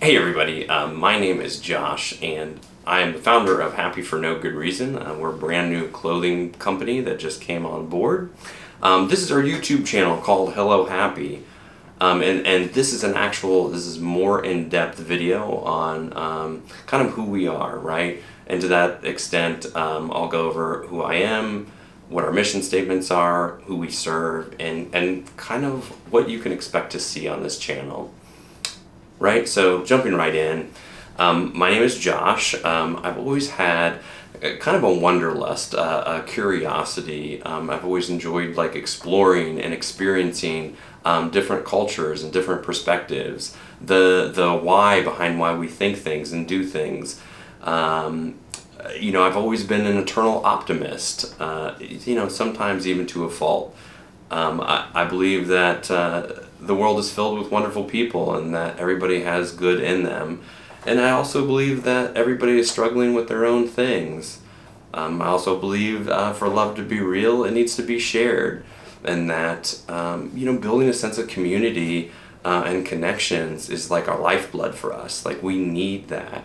Hey everybody, my name is Josh and I am the founder of Happy for No Good Reason. We're a brand new clothing company that just came on board. This is our YouTube channel called Hello Happy. And this is more in-depth video on kind of who we are, right? And to that extent, I'll go over who I am, what our mission statements are, who we serve, and kind of what you can expect to see on this channel. Right, so jumping right in, my name is Josh. I've always had kind of a wanderlust, a curiosity. I've always enjoyed like exploring and experiencing different cultures and different perspectives. The why behind why we think things and do things. I've always been an eternal optimist. Sometimes even to a fault. I believe that the world is filled with wonderful people and that everybody has good in them. And I also believe that everybody is struggling with their own things. I also believe for love to be real, it needs to be shared. And that, building a sense of community and connections is like our lifeblood for us. Like, we need that.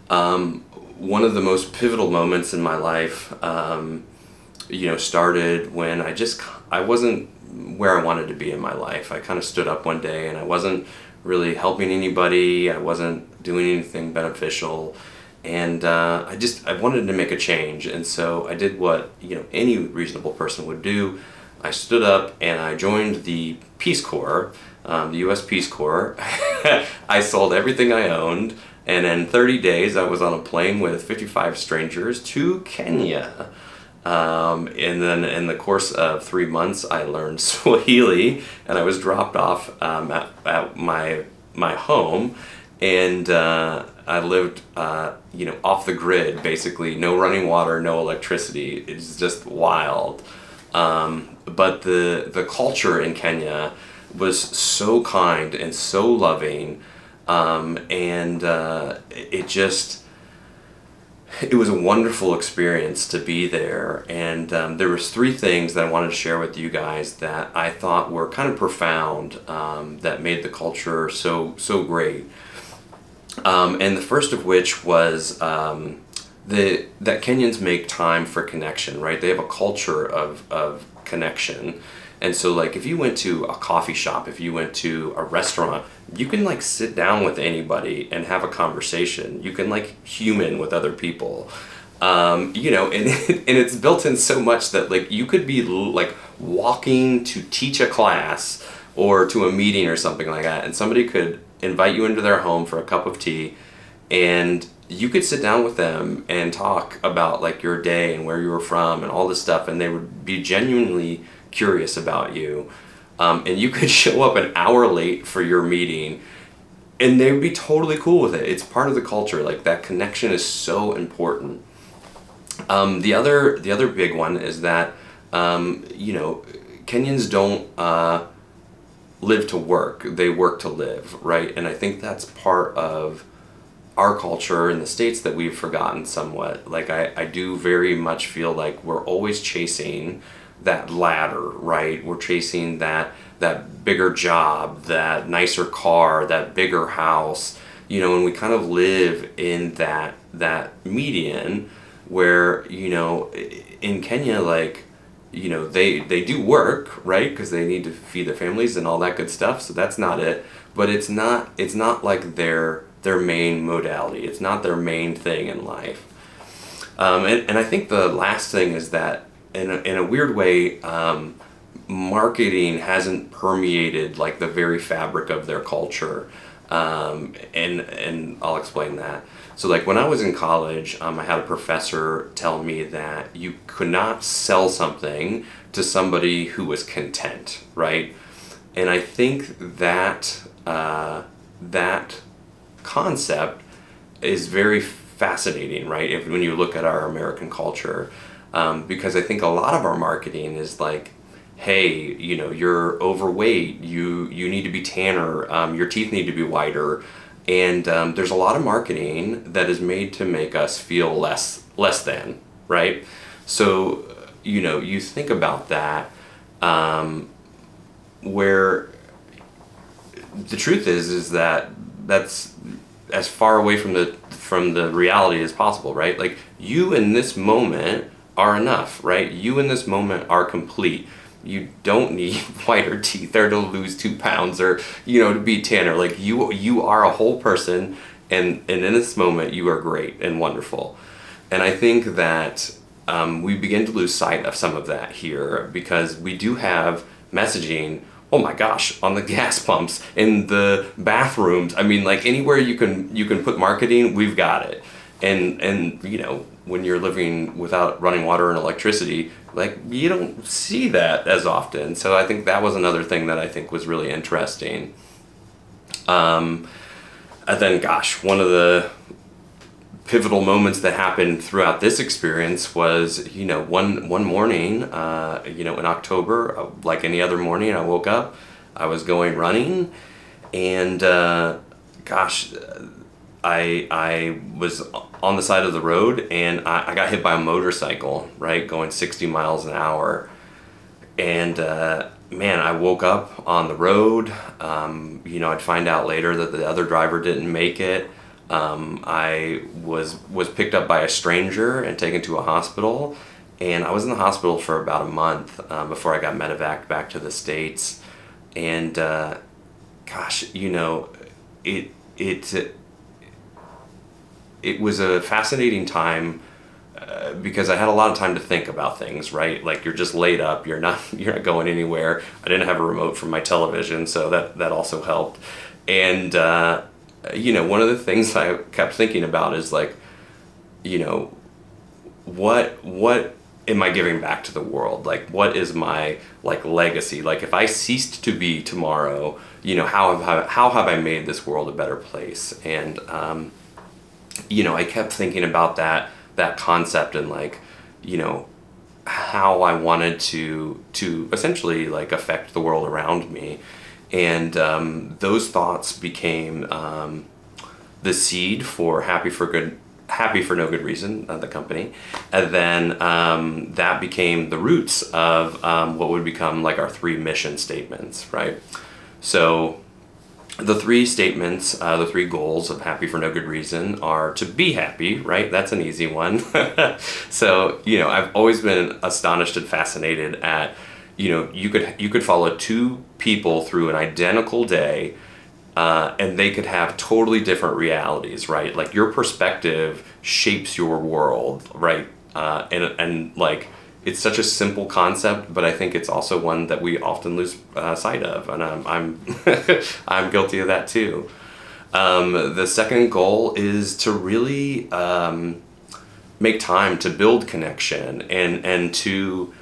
One of the most pivotal moments in my life started when I wasn't where I wanted to be in my life. I kind of stood up one day and I wasn't really helping anybody. I wasn't doing anything beneficial. And I wanted to make a change. And so I did what, any reasonable person would do. I stood up and I joined the Peace Corps, the U.S. Peace Corps. I sold everything I owned. And in 30 days, I was on a plane with 55 strangers to Kenya. And then in the course of 3 months, I learned Swahili, and I was dropped off at my home, and I lived, off the grid, basically. No running water, no electricity. It's just wild. But the culture in Kenya was so kind and so loving, it was a wonderful experience to be there. And there was 3 things that I wanted to share with you guys that I thought were kind of profound, that made the culture so great. And the first of which was that Kenyans make time for connection, right? They have a culture of connection. And so, like, if you went to a coffee shop, if you went to a restaurant, you can, like, sit down with anybody and have a conversation. You can, like, human with other people. And it's built in so much that, like, you could be, like, walking to teach a class or to a meeting or something like that, and somebody could invite you into their home for a cup of tea, and you could sit down with them and talk about, like, your day and where you were from and all this stuff, and they would be genuinely curious about you, and you could show up an hour late for your meeting and they would be totally cool with it. It's part of the culture. Like, that connection is so important. The other big one is that Kenyans don't live to work, they work to live, right? And I think that's part of our culture in the States that we've forgotten somewhat. Like, I do very much feel like we're always chasing that ladder, right? We're chasing that bigger job, that nicer car, that bigger house, and we kind of live in that median where, in Kenya, like, they do work, right? Because they need to feed their families and all that good stuff. So that's not it. But it's not like their main modality. It's not their main thing in life. And I think the last thing is that in a weird way, marketing hasn't permeated, like, the very fabric of their culture, and I'll explain that. So, like, when I was in college, I had a professor tell me that you could not sell something to somebody who was content, right? And I think that that concept is very fascinating, right? When you look at our American culture. Because I think a lot of our marketing is like, hey, you're overweight, you need to be tanner, your teeth need to be whiter, and there's a lot of marketing that is made to make us feel less than, right? So, you think about that, where the truth is that that's as far away from the reality as possible, right? Like, you in this moment are enough, right? You in this moment are complete. You don't need whiter teeth or to lose 2 pounds or, to be tanner. Like, you are a whole person, and in this moment you are great and wonderful. And I think that we begin to lose sight of some of that here, because we do have messaging, oh my gosh, on the gas pumps, in the bathrooms. I mean, like, anywhere you can put marketing, we've got it. And when you're living without running water and electricity, like, you don't see that as often. So I think that was another thing that I think was really interesting. And then, gosh, one of the pivotal moments that happened throughout this experience was, one morning, in October, like any other morning, I woke up, I was going running, and gosh, I was on the side of the road, and I got hit by a motorcycle, right, going 60 miles an hour. And man, I woke up on the road. I'd find out later that the other driver didn't make it. I was picked up by a stranger and taken to a hospital, and I was in the hospital for about a month before I got medevaced back to the States. And gosh, it was a fascinating time, because I had a lot of time to think about things, right? Like, you're just laid up, you're not going anywhere. I didn't have a remote from my television, so that also helped. And one of the things I kept thinking about is, like, what am I giving back to the world? Like, what is my, like, legacy? Like, if I ceased to be tomorrow, how have I made this world a better place? And I kept thinking about that concept, and, like, how I wanted to essentially, like, affect the world around me. And those thoughts became the seed for Happy for No Good Reason, the company. And then that became the roots of what would become, like, our 3 mission statements, right? So the 3 statements, the 3 goals of Happy for No Good Reason are to be happy, right? That's an easy one. So, I've always been astonished and fascinated at, you could follow 2 people through an identical day, and they could have totally different realities, right? Like, your perspective shapes your world, right? And like, it's such a simple concept, but I think it's also one that we often lose sight of, and I'm I'm guilty of that too. The second goal is to really make time to build connection, and to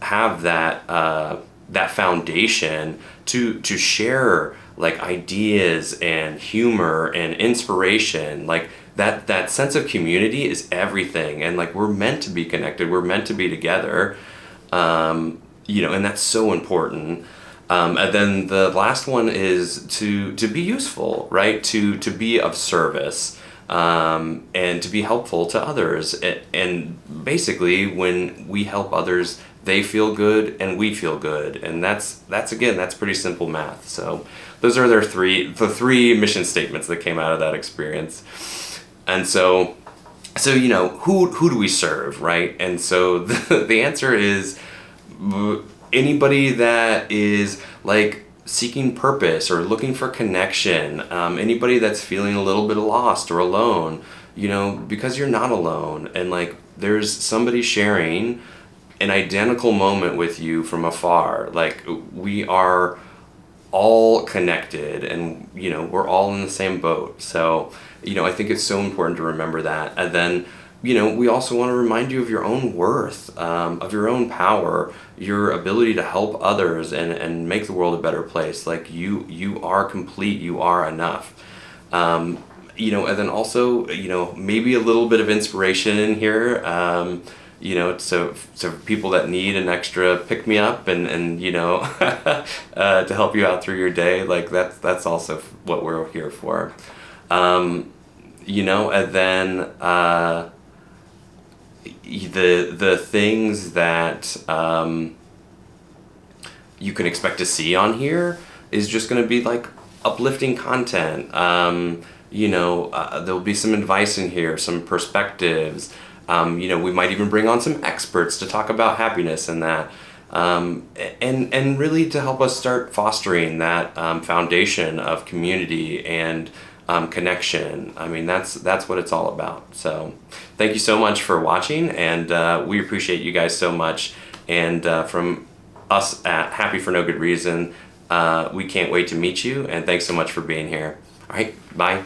have that foundation to share, like, ideas and humor and inspiration. Like, that sense of community is everything, and, like, we're meant to be connected, we're meant to be together, and that's so important. And then the last one is to be useful, right? To be of service, and to be helpful to others. And basically, when we help others, they feel good and we feel good. And that's pretty simple math. So those are the 3 mission statements that came out of that experience. And so who do we serve, right? And so the answer is anybody that is, like, seeking purpose or looking for connection, anybody that's feeling a little bit lost or alone, because you're not alone, and, like, there's somebody sharing an identical moment with you from afar. Like, we are all connected, and we're all in the same boat. So I think it's so important to remember that. And then we also want to remind you of your own worth, of your own power, your ability to help others and make the world a better place. Like, you are complete, you are enough. And then also, maybe a little bit of inspiration in here, so people that need an extra pick me up and to help you out through your day. Like, that's also what we're here for. And then the things that you can expect to see on here is just going to be, like, uplifting content. There'll be some advice in here, some perspectives. We might even bring on some experts to talk about happiness and that. And really to help us start fostering that foundation of community and connection. I mean, that's what it's all about. So thank you so much for watching, and we appreciate you guys so much. And from us at Happy for No Good Reason, we can't wait to meet you, and thanks so much for being here. All right, bye.